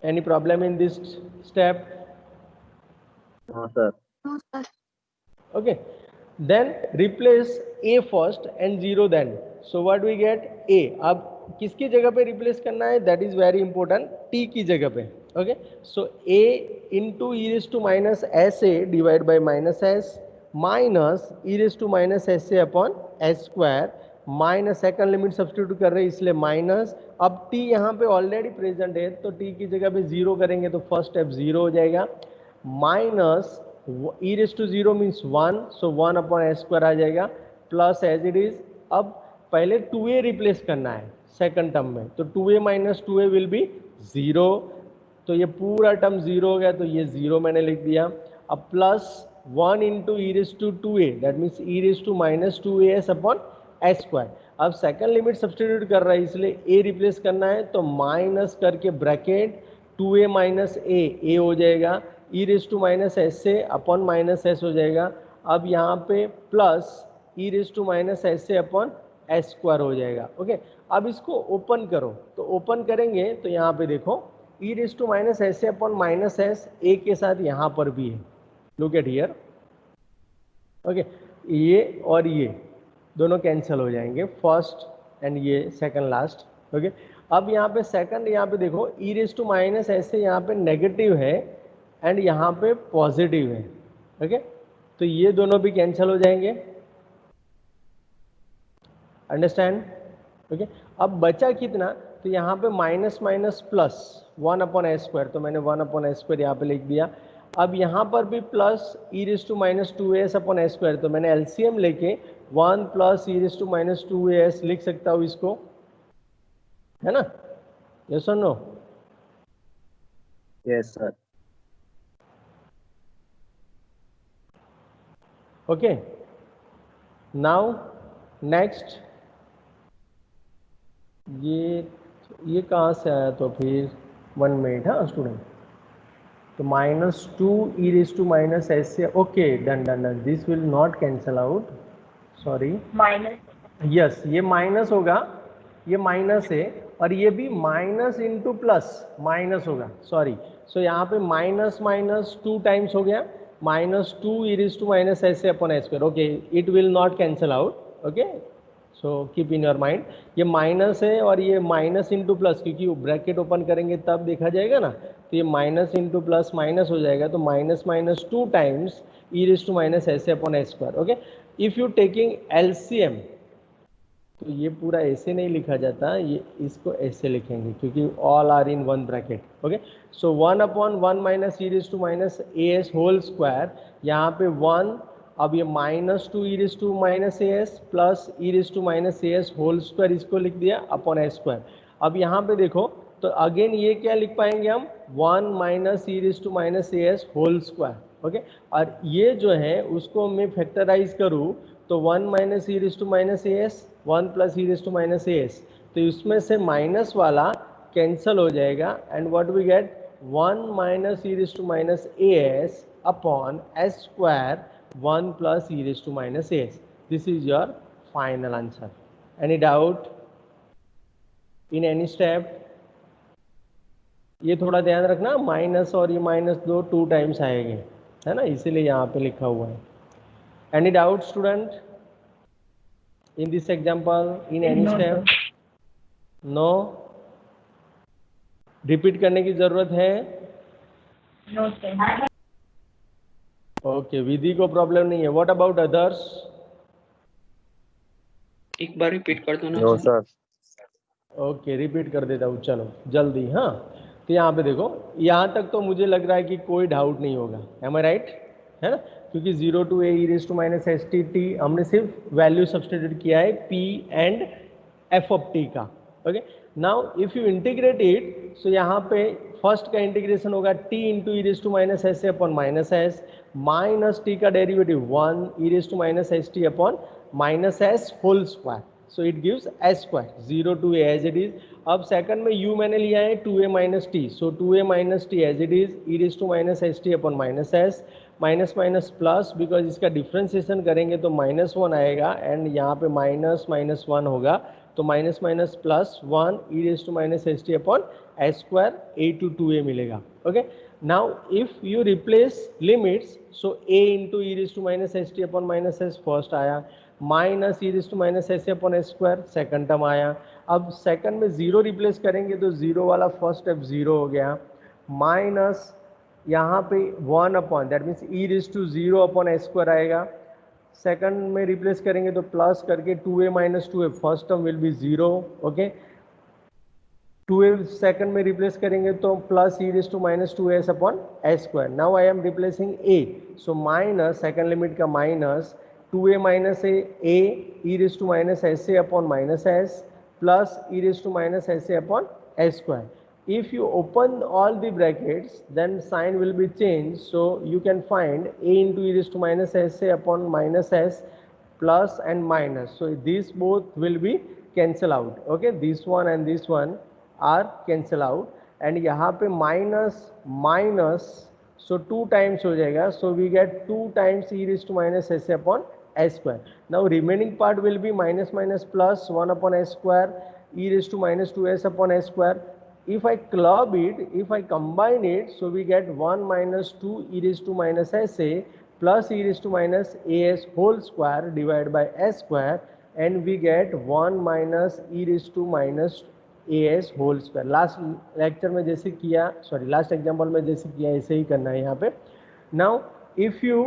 Any problem in this step?
हाँ sir.
No, sir.
Okay, then replace a first and 0 then. So what we get? a. अब किसकी जगह पे रिप्लेस करना है? That is very important, t की जगह पे. Okay, so a into e raise to minus S a divide by minus S minus E raise to minus S A upon S square, minus second limit substitute कर रहे हैं इसलिए minus. अब t यहाँ पे ऑलरेडी प्रेजेंट है तो t की जगह पे 0 करेंगे तो फर्स्ट स्टेप 0 हो जाएगा. Minus E raise to 0 means 1, so 1 upon S square आ जाएगा प्लस एज इट इज. अब पहले 2a रिप्लेस करना है सेकंड टर्म में, तो 2a minus 2a will be 0. तो ये पूरा टर्म 0 हो गया, तो ये 0 मैंने लिख दिया. अब plus 1 into e raise to 2a that means e raise to minus 2as upon S square. अब सेकंड लिमिट सब्स्टिट्यूट कर रहा है इसलिए a रिप्लेस करना है, तो माइनस करके ब्रैकेट 2a माइनस a हो जाएगा, e raise to minus S से अपॉन माइनस एस हो जाएगा. अब यहाँ पे plus E raise to minus S से अपॉन एस स्क्वायर हो जाएगा। ओके, अब इसको ओपन करो, तो ओपन करेंगे तो यहाँ पे देखो E raise to minus S upon minus S A के साथ यहाँ पर भी है, लुक एट हियर। ओके, ये और ये दोनों कैंसिल हो जाएंगे, फर्स्ट एंड ये सेकंड लास्ट। ओके, अब यहाँ पे सेकंड, यहाँ पे देखो ई रेस टू माइनस ऐसे यहाँ पे नेगेटिव है एंड यहाँ पे पॉजिटिव है। ओके, तो ये दोनों भी कैंसिल हो जाएंगे, अंडरस्टैंड। ओके, अब बचा कितना, तो यहाँ पे minus minus plus 1 upon S square, तो मैंने 1 अपॉन एस स्क्वायर यहाँ पे लिख दिया। अब यहाँ पर भी plus E raise to minus 2as upon S square, तो मैंने एलसीएम लेके 1 plus E raise to minus 2as लिख सकता हूँ इसको, है ना? Yes or no?
Yes sir.
Okay, now next, ये कहाँ से आया, तो फिर 1 मिनट, हाँ स्टूडेंट, तो minus 2 E raise to minus S से, okay done done done, this will not cancel out, sorry,
minus
yes ये माइनस होगा, ये माइनस है, और ये भी माइनस इंटू प्लस माइनस होगा, सॉरी। सो यहाँ पे माइनस माइनस 2 टाइम्स हो गया, minus 2 E raise to minus S upon S square. Okay, it will not cancel out. Okay, so keep in your mind, ये माइनस है और ये minus into plus, क्योंकि ब्रैकेट ओपन करेंगे तब देखा जाएगा ना, तो ये माइनस इंटू प्लस माइनस हो जाएगा, तो minus minus 2 times e raise to minus S upon S square. Okay, if you taking LCM, तो ये पूरा ऐसे नहीं लिखा जाता, ये इसको ऐसे लिखेंगे क्योंकि all are in one bracket. Okay, so 1 upon 1 minus E raise to minus a s whole square, यहाँ पे 1, अब ये minus 2 E raise to minus a s plus E raise to minus a s whole square, इसको लिख दिया upon S square. अब यहाँ पे देखो, तो अगेन ये क्या लिख पाएंगे हम, 1 minus E raise to minus a s whole square. Okay, और ये जो है उसको मैं फैक्टराइज करूँ, तो 1 minus E raise to minus a s, 1 plus E raise to minus a s, तो इसमें से माइनस वाला कैंसल हो जाएगा, and what we get, 1 minus E raise to minus a s upon S square 1 plus E raise to minus a s. This is your final answer. Any doubt in any step? ये थोड़ा ध्यान रखना, minus और ये minus 2 times आएंगे, है ना, इसीलिए यहाँ पे लिखा हुआ है। Any doubt student in this example, in any
No,
step? No? Repeat करने की जरूरत है?
No sir.
ओके, विधि को प्रॉब्लम नहीं है। What about others?
एक बार रिपीट कर दो ना
नो सर।
ओके, रिपीट कर देता हूँ, चलो जल्दी। हाँ, तो यहाँ पे देखो, यहाँ तक तो मुझे लग रहा है कि कोई डाउट नहीं होगा, एम आई राइट, है ना, क्योंकि 0 to A E raise to minus S T T हमने सिर्फ वैल्यू सब्सटीट्यूट किया है P and F of T का। Okay, now if you integrate it, so यहाँ पे फर्स्ट का इंटीग्रेशन होगा T into E raise to minus S upon minus S, minus T का derivative 1 E raise to minus S T upon minus S whole square, so it gives S square, 0 to a as it is. अब second में u मैंने लिया है 2a minus t, so 2a minus T as it is, e raise to minus S T upon minus S, minus minus plus, because इसका differentiation करेंगे तो minus 1 आएगा, and यहाँ पे माइनस माइनस 1 होगा, तो minus minus plus 1 E raise to minus S T upon S square A to 2a मिलेगा। Okay, now if you replace limits, so a into E raise to minus S T upon minus S first आया, minus E raise to minus S upon S square second term आया। अब second में 0 replace करेंगे तो 0 वाला first step 0 हो गया, minus यहाँ पे 1 upon, that means E raise to 0 upon S square आएगा। सेकंड में रिप्लेस करेंगे तो प्लस करके 2a minus 2a, first term will be 0। Okay, 2a second में रिप्लेस करेंगे तो plus E raise to minus 2s upon S square. Now I am replacing a, so minus second limit का minus 2a minus a E raise to minus S A upon minus S plus E raise to minus S A upon S square. If you open all the brackets, then sign will be changed, so you can find a into e raised to minus s upon minus s plus and minus, so these both will be cancel out. Okay, this one and this one are cancel out, and यहाँ पे minus minus, so 2 times हो जाएगा, so we get 2 times e raised to minus s upon s square. Now remaining part will be minus minus plus 1 upon s square e raised to minus 2s upon s square. If I club it, if I combine it, so we get 1 minus 2 e raised to minus sa plus e raised to minus as whole square divided by s square, and we get 1 minus e raised to minus as whole square. Last lecture में जैसे किया, sorry last example में जैसे किया ऐसे ही करना है यहाँ पे. Now if you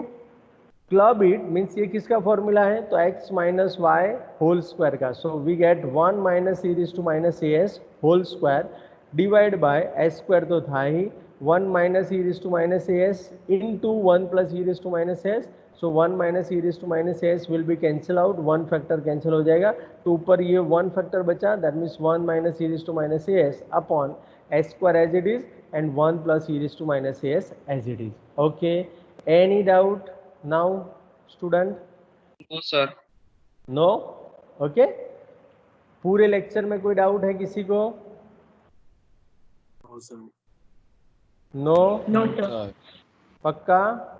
club it means ये किसका फॉर्मूला है, तो x minus Y whole square का. So we get 1 minus E raise to minus S whole square divide by S square तो था ही, 1 minus E raise to minus S into 1 plus E raise to minus S. So 1 minus E raise to minus S will be cancel out, 1 factor cancel हो जाएगा, तो ऊपर ये 1 factor बचा, that means 1 minus E raise to minus S upon S square as it is and 1 plus E raise to minus s as it is. Okay, any doubt now student?
No sir.
No? Okay, पूरे lecture में कोई डाउट है किसी को? No?
No, sir.
पक्का?